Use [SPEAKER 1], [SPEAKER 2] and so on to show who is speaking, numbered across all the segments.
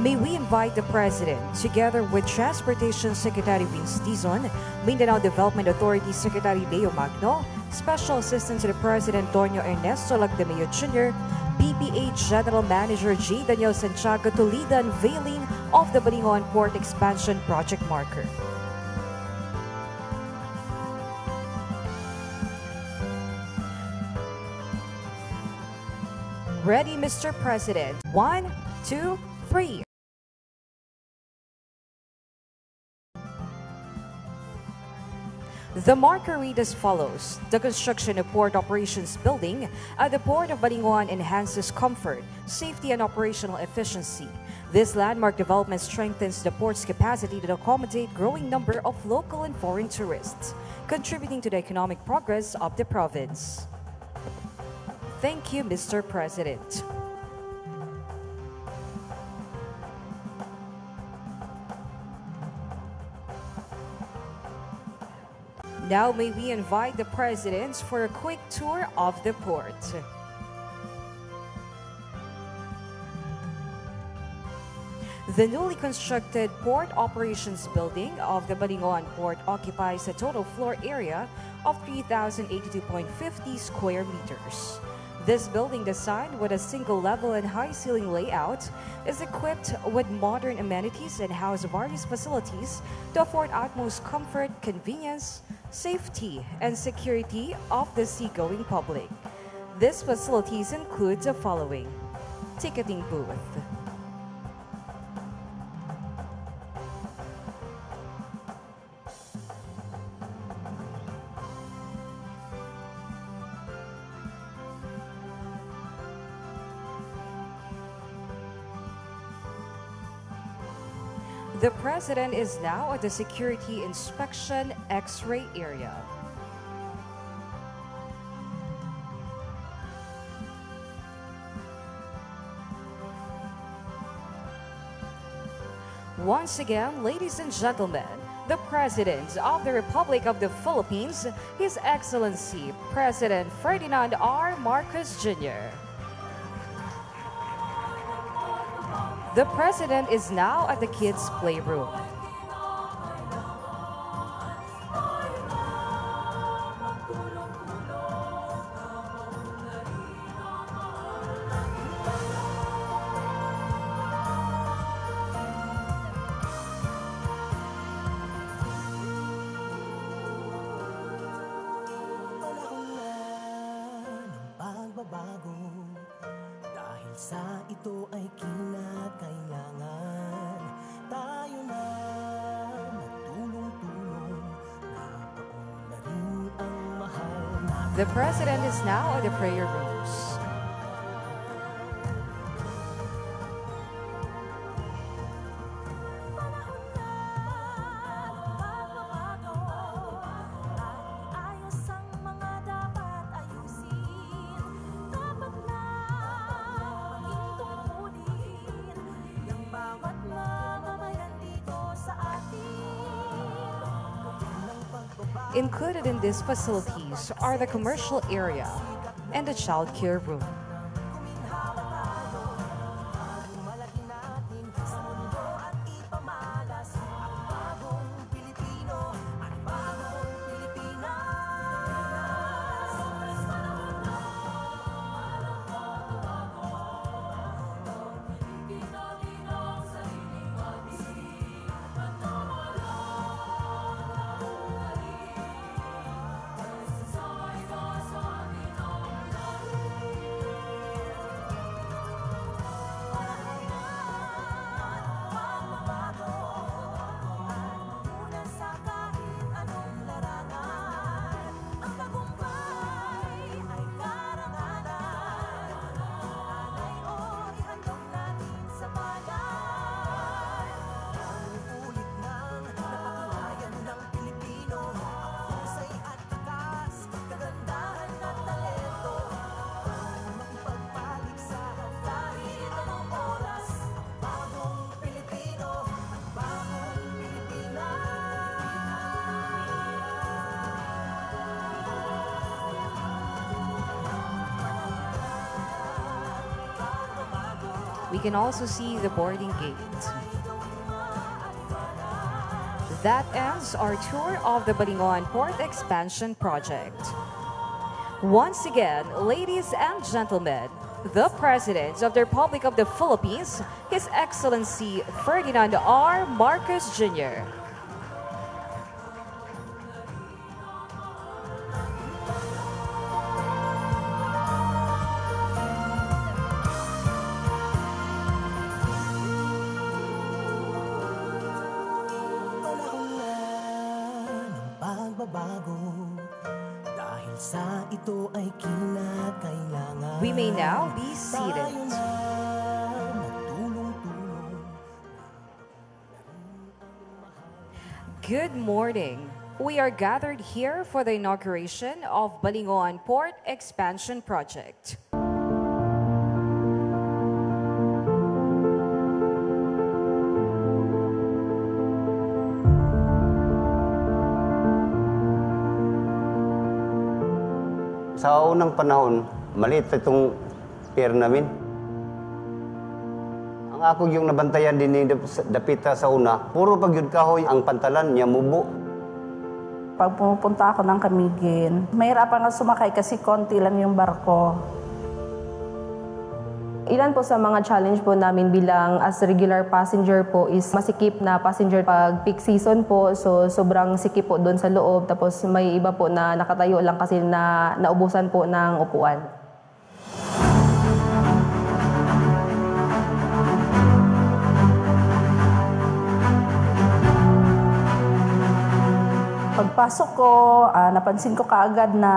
[SPEAKER 1] May we invite the President, together with Transportation Secretary Vince Dizon, Mindanao Development Authority Secretary Leo Magno, Special Assistant to the President Tonio Ernesto Lagdameo Jr., PPA General Manager J. Daniel Santiago to lead the unveiling of the Balingon Port Expansion Project Marker. Ready, Mr. President. 1, 2, 3. The marker read as follows. The construction of Port Operations Building at the Port of Balingon enhances comfort, safety, and operational efficiency. This landmark development strengthens the port's capacity to accommodate growing number of local and foreign tourists, contributing to the economic progress of the province. Thank you, Mr. President. Now may we invite the presidents for a quick tour of the port. The newly constructed Port Operations Building of the Balingon Port occupies a total floor area of 3,082.50 square meters. This building, designed with a single level and high ceiling layout, is equipped with modern amenities and houses various facilities to afford utmost comfort, convenience, safety, and security of the seagoing public. These facilities include the following: ticketing booth, the President is now at the Security Inspection X-ray area. Once again, ladies and gentlemen, the President of the Republic of the Philippines, His Excellency President Ferdinand R. Marcos Jr. The President is now at the kids' playroom.
[SPEAKER 2] Dahil sa ito ay kinakailangan tayo na magtulong-tulong, napaon na rin ang mahal natin.
[SPEAKER 1] The President is now at the prayer rooms. Included in these facilities are the commercial area and the child care room. We can also see the boarding gate. That ends our tour of the Balingon Port Expansion Project. Once again, ladies and gentlemen, the President of the Republic of the Philippines, His Excellency Ferdinand R. Marcos Jr.
[SPEAKER 2] Panahon na ng pagbabago, dahil sa ito ay kinakailangan.
[SPEAKER 1] We may now be seated.
[SPEAKER 2] Tayo na magtulong-tulong.
[SPEAKER 1] Good morning. We are gathered here for the inauguration of Balingon Port Expansion Project.
[SPEAKER 3] Sa unang panahon, maliit itong pier namin. Ang ako yung nabantayan din ni Dapita sa una, puro pagyud kahoy ang pantalan niya mubo.
[SPEAKER 4] Pag pumupunta ako ng Camiguin, mahirapan nga sumakay kasi konti lang yung barko.
[SPEAKER 5] Ilan po sa mga challenge po namin bilang as regular passenger po is masikip na passenger pag peak season po. So sobrang sikip po doon sa loob. Tapos may iba po na nakatayo lang kasi na naubusan po ng upuan.
[SPEAKER 4] Pagpasok ko, napansin ko kaagad na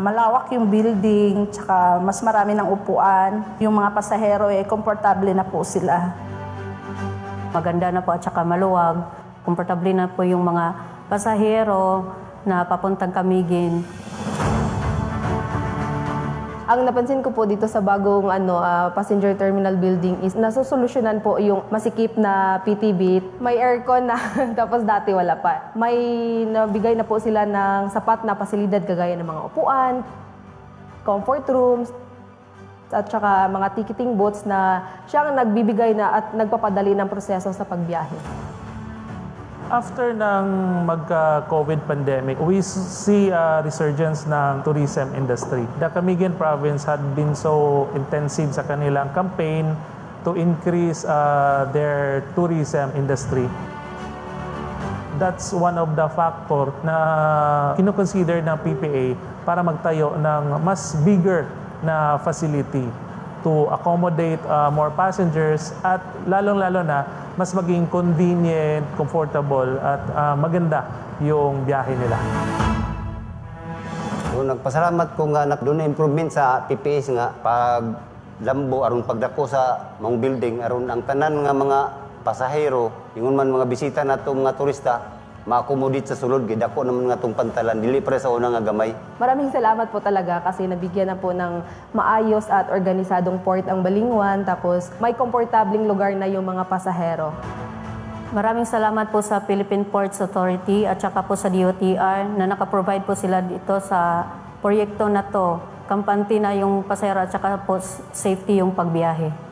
[SPEAKER 4] malawak yung building, tsaka mas marami ng upuan. Yung mga pasahero, komportable na po sila.
[SPEAKER 6] Maganda na po at saka maluwag. Komportable na po yung mga pasahero na papuntang Camiguin.
[SPEAKER 5] Ang napansin ko po dito sa bagong passenger terminal building is nasusolusyonan po yung masikip na PTB. May aircon na tapos dati wala pa. May nabigay na po sila ng sapat na pasilidad kagaya ng mga upuan, comfort rooms, at saka mga ticketing booths na siyang nagbibigay na at nagpapadali ng proseso sa pagbiyahe.
[SPEAKER 7] After ng magka-COVID pandemic, we see a resurgence ng tourism industry. The Camiguin province had been so intensive sa kanilang campaign to increase their tourism industry. That's one of the factor na kinoconsider ng PPA para magtayo ng mas bigger na facility to accommodate more passengers at lalong-lalo na mas maging convenient, comfortable at maganda yung biyahe nila.
[SPEAKER 3] So, nagpasalamat ko nga doon na improvement sa PPS nga pag lambo aron pagdako sa mga building aron ang tanan nga mga pasahero, ingon man mga bisita nato mga turista ma-accommodate sa sulod gid dako naman nga tong pantalan dili para sa una nga gamay.
[SPEAKER 5] Maraming salamat po talaga kasi nabigyan na po ng maayos at organisadong port ang Balingwan, tapos may komportabling lugar na yung mga pasahero.
[SPEAKER 6] Maraming salamat po sa Philippine Ports Authority at saka po sa DOTR na nakaprovide po sila dito sa proyekto na to. Kampante na yung pasahero at saka po safety yung pagbiyahe.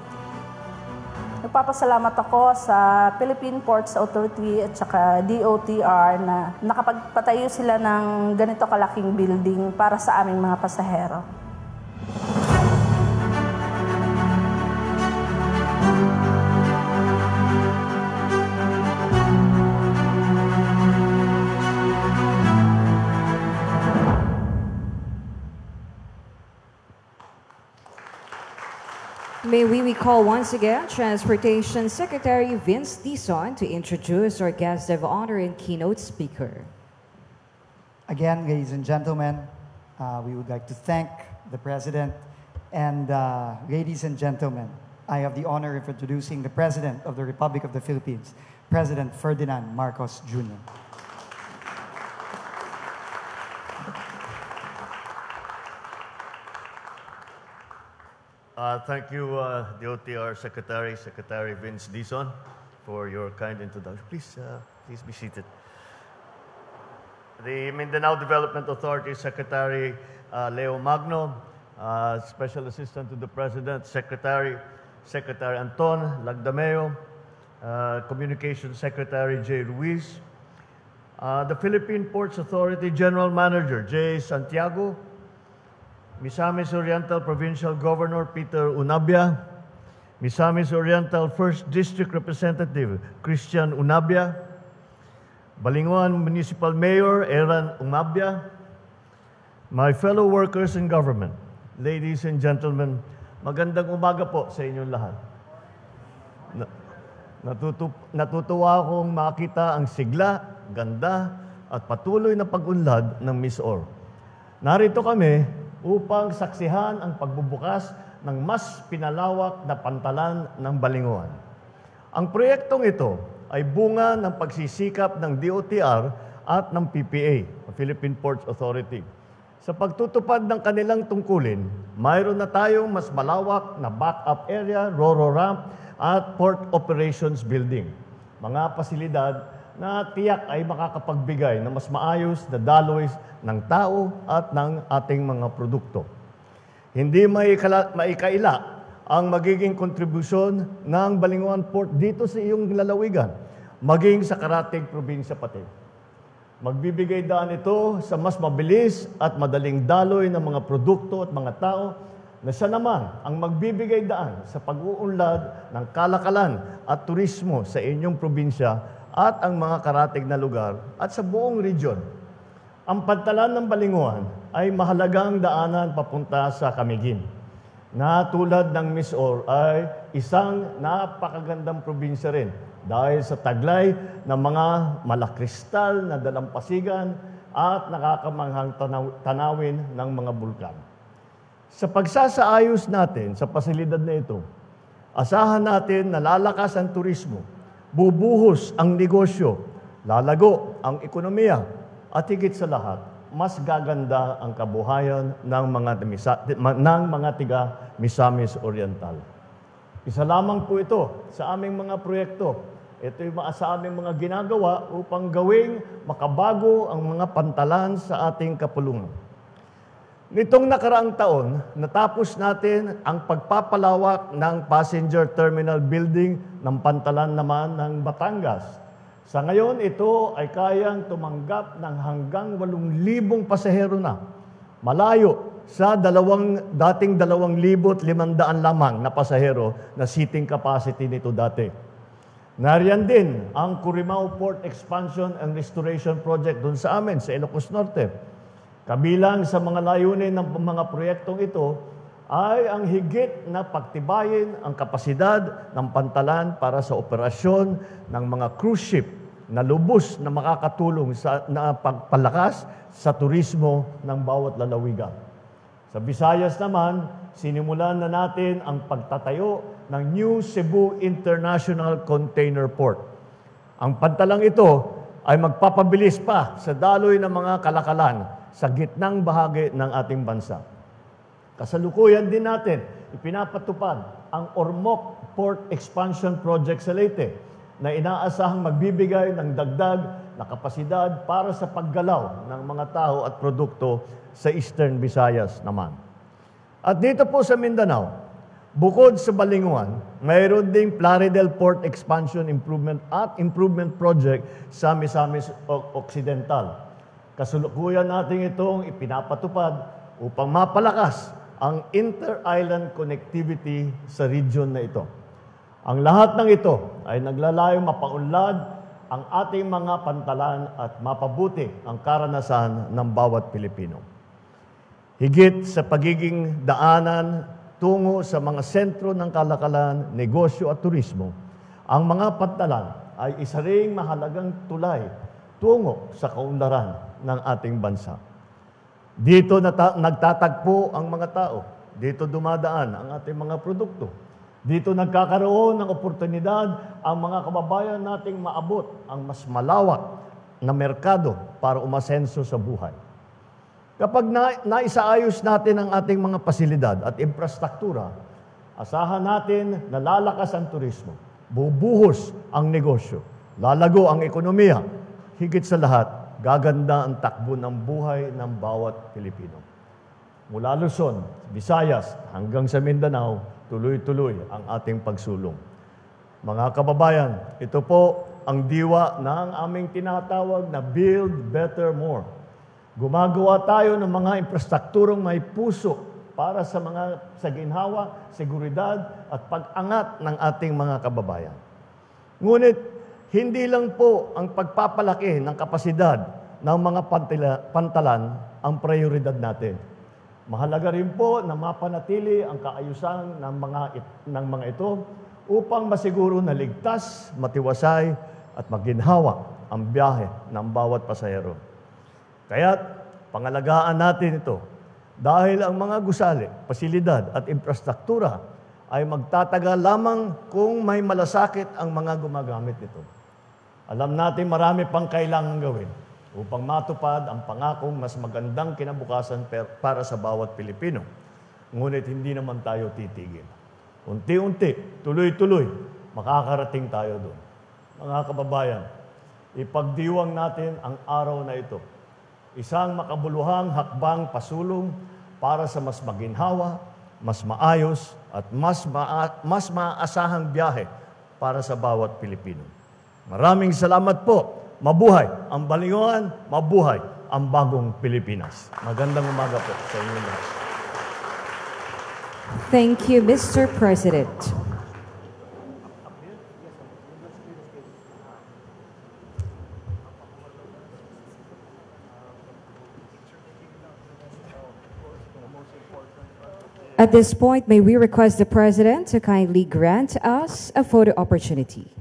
[SPEAKER 4] Nagpapasalamat ako sa Philippine Ports Authority at saka DOTR na nakapagpatayo sila ng ganito kalaking building para sa aming mga pasahero.
[SPEAKER 1] May we recall once again Transportation Secretary Vince Dizon to introduce our guest of honor and keynote speaker.
[SPEAKER 8] Again, ladies and gentlemen, we would like to thank the President. And ladies and gentlemen, I have the honor of introducing the President of the Republic of the Philippines, President Ferdinand Marcos Jr.
[SPEAKER 9] Thank you, DOTR Secretary Vince Dizon, for your kind introduction. Please be seated. The Mindanao Development Authority Secretary Leo Magno, Special Assistant to the President, Secretary Secretary Anton Lagdameo, Communications Secretary J. Ruiz, the Philippine Ports Authority General Manager J. Santiago, Misamis Oriental Provincial Governor Peter Unabia, Misamis Oriental 1st District Representative Christian Unabia, Balinguan Municipal Mayor Eran Umabia, my fellow workers in government, ladies and gentlemen, magandang umaga po sa inyong lahat. Natutuwa akong makita ang sigla, ganda at patuloy na pag-unlad ng Miss Or. Narito kami upang saksihan ang pagbubukas ng mas pinalawak na pantalan ng Balinguan. Ang proyektong ito ay bunga ng pagsisikap ng DOTR at ng PPA, Philippine Ports Authority. Sa pagtutupad ng kanilang tungkulin, mayroon na tayong mas malawak na backup area, ro-ro ramp at port operations building. Mga pasilidad na tiyak ay makakapagbigay ng mas maayos na daloy ng tao at ng ating mga produkto. Hindi maikaila ang magiging kontribusyon ng Balinguan Port dito sa iyong lalawigan, maging sa karatig probinsya pati. Magbibigay daan ito sa mas mabilis at madaling daloy ng mga produkto at mga tao na siya naman ang magbibigay daan sa pag-uunlad ng kalakalan at turismo sa inyong probinsya at ang mga karatig na lugar at sa buong region. Ang pantalan ng Balinguan ay mahalagang daanan papunta sa Camiguin, na tulad ng Miss Or ay isang napakagandang probinsya rin dahil sa taglay ng mga malakristal na dalampasigan at nakakamanghang tanawin ng mga bulkan. Sa pagsasaayos natin sa pasilidad na ito, asahan natin na lalakas ang turismo, bubuhos ang negosyo, lalago ang ekonomiya, at higit sa lahat, mas gaganda ang kabuhayan ng mga tiga Misamis Oriental. Isa lamang po ito sa aming mga proyekto. Ito yung sa aming mga ginagawa upang gawing makabago ang mga pantalan sa ating kapulungan. Nitong nakaraang taon, natapos natin ang pagpapalawak ng passenger terminal building ng pantalan naman ng Batangas. Sa ngayon, ito ay kayang tumanggap ng hanggang 8,000 pasahero na. Malayo sa dating 2,500 lamang na pasahero na seating capacity nito dati. Nariyan din ang Curimao Port Expansion and Restoration Project doon sa amin, sa Ilocos Norte. Kabilang sa mga layunin ng mga proyektong ito ay ang higit na pagtibayin ang kapasidad ng pantalan para sa operasyon ng mga cruise ship na lubos na makakatulong sa pagpalakas sa turismo ng bawat lalawigan. Sa Visayas naman, sinimulan na natin ang pagtatayo ng New Cebu International Container Port. Ang pantalang ito ay magpapabilis pa sa daloy ng mga kalakalan sa gitnang bahagi ng ating bansa. Kasalukuyan din natin, ipinapatupad ang Ormoc Port Expansion Project sa Leyte na inaasahang magbibigay ng dagdag na kapasidad para sa paggalaw ng mga tao at produkto sa Eastern Visayas naman. At dito po sa Mindanao, bukod sa Balinguan, mayroon ding Plaridel Port Expansion Improvement Project sa Misamis Occidental. Kasalukuyan natin itong ipinapatupad upang mapalakas ang inter-island connectivity sa region na ito. Ang lahat ng ito ay naglalayong mapaunlad ang ating mga pantalan at mapabuti ang karanasan ng bawat Pilipino. Higit sa pagiging daanan tungo sa mga sentro ng kalakalan, negosyo at turismo, ang mga pantalan ay isa ring mahalagang tulay tungo sa kaunlaran ng ating bansa. Dito nagtatagpo ang mga tao. Dito dumadaan ang ating mga produkto. Dito nagkakaroon ng oportunidad ang mga kababayan nating maabot ang mas malawak na merkado para umasenso sa buhay. Kapag naisaayos natin ang ating mga pasilidad at infrastruktura, asahan natin na lalakas ang turismo, bubuhos ang negosyo, lalago ang ekonomiya, higit sa lahat, gaganda ang takbo ng buhay ng bawat Pilipino. Mula Luzon, Visayas, hanggang sa Mindanao, tuloy-tuloy ang ating pagsulong. Mga kababayan, ito po ang diwa ng aming tinatawag na Build Better More. Gumagawa tayo ng mga infrastrukturong may puso para sa ginhawa, seguridad at pag-angat ng ating mga kababayan. Ngunit, hindi lang po ang pagpapalaki ng kapasidad ng mga pantalan ang prioridad natin. Mahalaga rin po na mapanatili ang kaayusan ng mga ito upang masiguro na ligtas, matiwasay at maginhawa ang biyahe ng bawat pasahero. Kaya't pangalagaan natin ito dahil ang mga gusali, pasilidad at infrastruktura ay magtatagal lamang kung may malasakit ang mga gumagamit nito. Alam natin marami pang kailangan gawin upang matupad ang pangakong mas magandang kinabukasan para sa bawat Pilipino. Ngunit hindi naman tayo titigil. Unti-unti, tuloy-tuloy, makakarating tayo doon. Mga kababayan, ipagdiwang natin ang araw na ito. Isang makabuluhang hakbang pasulong para sa mas maginhawa, mas maayos, at mas maaasahang biyahe para sa bawat Pilipino. Maraming salamat po. Mabuhay ang Balingoan, mabuhay ang bagong Pilipinas. Magandang umaga po sa inyo lahat.
[SPEAKER 1] Thank you, Mr. President. At this point, may we request the President to kindly grant us a photo opportunity.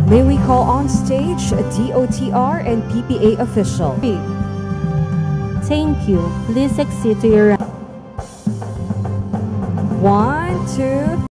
[SPEAKER 1] May we call on stage a DOTR and PPA official.
[SPEAKER 10] Thank you. Please exit to your
[SPEAKER 1] 1, 2,